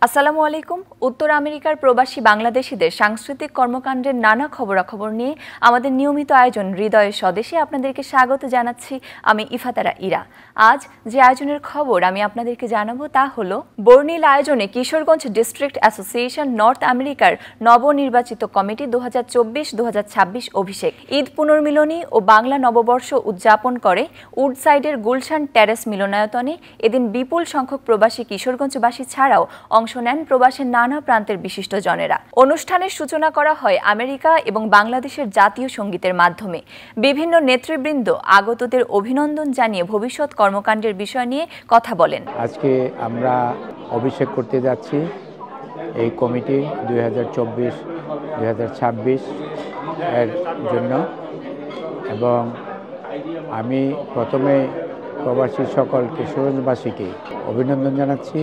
আসসালামু আলাইকুম। উত্তর আমেরিকার প্রবাসী বাংলাদেশিদের সাংস্কৃতিক কর্মকাণ্ডের নানা খবরাখবর নিয়ে আমাদের নিয়মিত আয়োজন হৃদয়ের স্বদেশে আপনাদেরকে স্বাগত জানাচ্ছি। আমি ইফাতারা ইরা। আজ যে আয়োজনের খবর আমি আপনাদেরকে জানাবো তা হলো বর্ণিল আয়োজনে কিশোরগঞ্জ ডিস্ট্রিক্ট অ্যাসোসিয়েশন নর্থ আমেরিকার নবনির্বাচিত কমিটি 2024-2026 অভিষেক, ঈদ পুনর্মিলনী ও বাংলা নববর্ষ উদযাপন করে উডসাইডের গুলশান টেরেস মিলনায়তনে। এদিন বিপুল সংখ্যক প্রবাসী কিশোরগঞ্জবাসী ছাড়াও অংশ নেন প্রবাসের নানা প্রান্তের বিশিষ্টজনেরা। অনুষ্ঠানের সূচনা করা হয় আমেরিকা এবং বাংলাদেশের জাতীয় সঙ্গীতের মাধ্যমে। বিভিন্ন নেতৃবৃন্দ আগতদের অভিনন্দন জানিয়ে ভবিষ্যৎ কর্মকাণ্ডের বিষয় নিয়ে কথা বলেন। আজকে আমরা অভিষেক করতে যাচ্ছি এই কমিটি 2024-2026 এর জন্য, এবং আমি প্রথমে প্রবাসী সকল কিশোরগঞ্জবাসীকে অভিনন্দন জানাচ্ছি।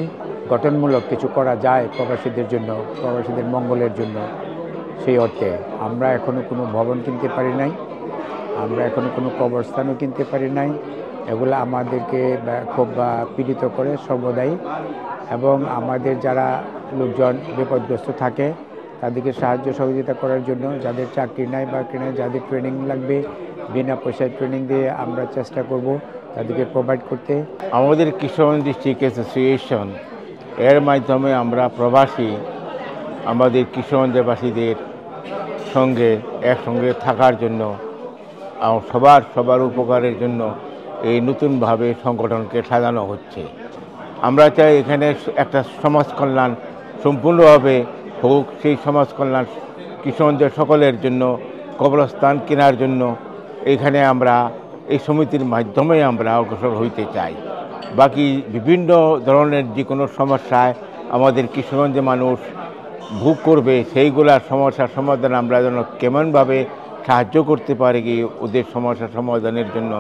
গঠনমূলক কিছু করা যায় প্রবাসীদের জন্য, প্রবাসীদের মঙ্গলের জন্য। সেই অর্থে আমরা এখনও কোনো ভবন কিনতে পারি নাই, আমরা এখনও কোনো কবরস্থানও কিনতে পারি নাই। এগুলো আমাদেরকে খুব পীড়িত করে সর্বদাই, এবং আমাদের যারা লোকজন বিপদগ্রস্ত থাকে তাদেরকে সাহায্য সহযোগিতা করার জন্য, যাদের চাকরি নাই বাকরি নাই, যাদের ট্রেনিং লাগবে বিনা পয়সায় ট্রেনিং দিয়ে আমরা চেষ্টা করব তাদেরকে প্রোভাইড করতে। আমাদের কিশোরগঞ্জ ডিস্ট্রিক্ট অ্যাসোসিয়েশন এর মাধ্যমে আমরা প্রবাসী আমাদের কিশোরগঞ্জবাসীদের সঙ্গে একসঙ্গে থাকার জন্য, সবার উপকারের জন্য এই নতুনভাবে সংগঠনকে সাজানো হচ্ছে। আমরা চাই এখানে একটা সমাজ কল্যাণ সম্পূর্ণভাবে হোক। সেই সমাজ কল্যাণ কিশোরগঞ্জের সকলের জন্য কবরস্থান কেনার জন্য এখানে আমরা এই সমিতির মাধ্যমে আমরা অগ্রসর হইতে চাই। বাকি বিভিন্ন ধরনের যে কোনো সমস্যায় আমাদের কিশোরগঞ্জে মানুষ ভোগ করবে, সেইগুলার সমস্যার সমাধান আমরা যেন কেমনভাবে সাহায্য করতে পারি, ওদের সমস্যার সমাধানের জন্য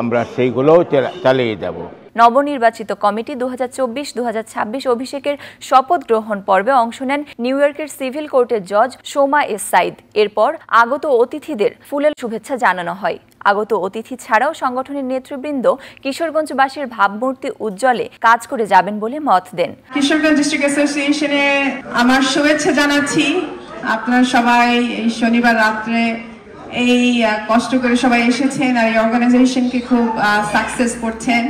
আমরা সেইগুলোও চালিয়ে যাব। নবনির্বাচিত কমিটি 2024-2026 অভিষেকের শপথ গ্রহণ পর্বে অংশ নেন নিউ ইয়র্কের সিভিল কোর্টের জজ সোমা এস সাইদ। এরপর আগত অতিথিদের ফুলেল শুভেচ্ছা জানানো হয়। আগত অতিথি ছাড়াও সংগঠনের নেতৃবৃন্দ কিশোরগঞ্জবাসীর ভাবমূর্তি উজ্জ্বলে কাজ করে যাবেন বলে মত দেন। কিশোরগঞ্জ ডিস্ট্রিক্ট অ্যাসোসিয়েশনে আমার শুভেচ্ছা জানাচ্ছি। আপনারা সবাই এই শনিবার রাত্রে এই কষ্ট করে সবাই এসেছেন আর এই অর্গানাইজেশনকে খুব সাকসেস করছেন।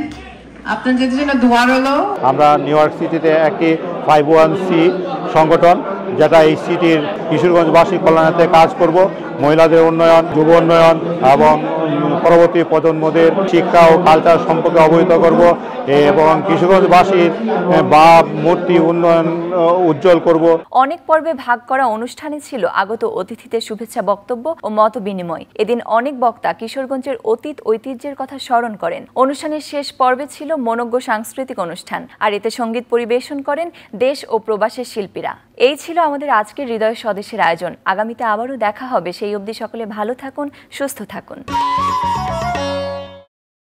আপনাদের জন্য দোয়া রইলো। আমরা নিউ ইয়র্ক সিটিতে একটি 501c সংগঠন, যেটা এই সিটির কিশোরগঞ্জবাসী কল্যাণে কাজ করব। মহিলাদের উন্নয়ন, যুব উন্নয়ন এবং পরবর্তী প্রজন্মদের শিক্ষা ও কালচার সম্পর্কে অবহিত করব, এবং কিশোরগঞ্জবাসীর মূর্তি উন্নয়ন উজ্জ্বল করব। অনেক পর্বে ভাগ করা অনুষ্ঠানে ছিল আগত অতিথিদের শুভেচ্ছা বক্তব্য ও মত বিনিময়। এদিন অনেক বক্তা কিশোরগঞ্জের অতীত ঐতিহ্যের কথা স্মরণ করেন। অনুষ্ঠানের শেষ পর্বে ছিল মনোজ্ঞ সাংস্কৃতিক অনুষ্ঠান, আর এতে সঙ্গীত পরিবেশন করেন দেশ ও প্রবাসের শিল্পীরা। এই ছিল আমাদের আজকের হৃদয় স্বদেশের আয়োজন। আগামীতে আবারও দেখা হবে। সেই অবধি সকলে ভালো থাকুন, সুস্থ থাকুন।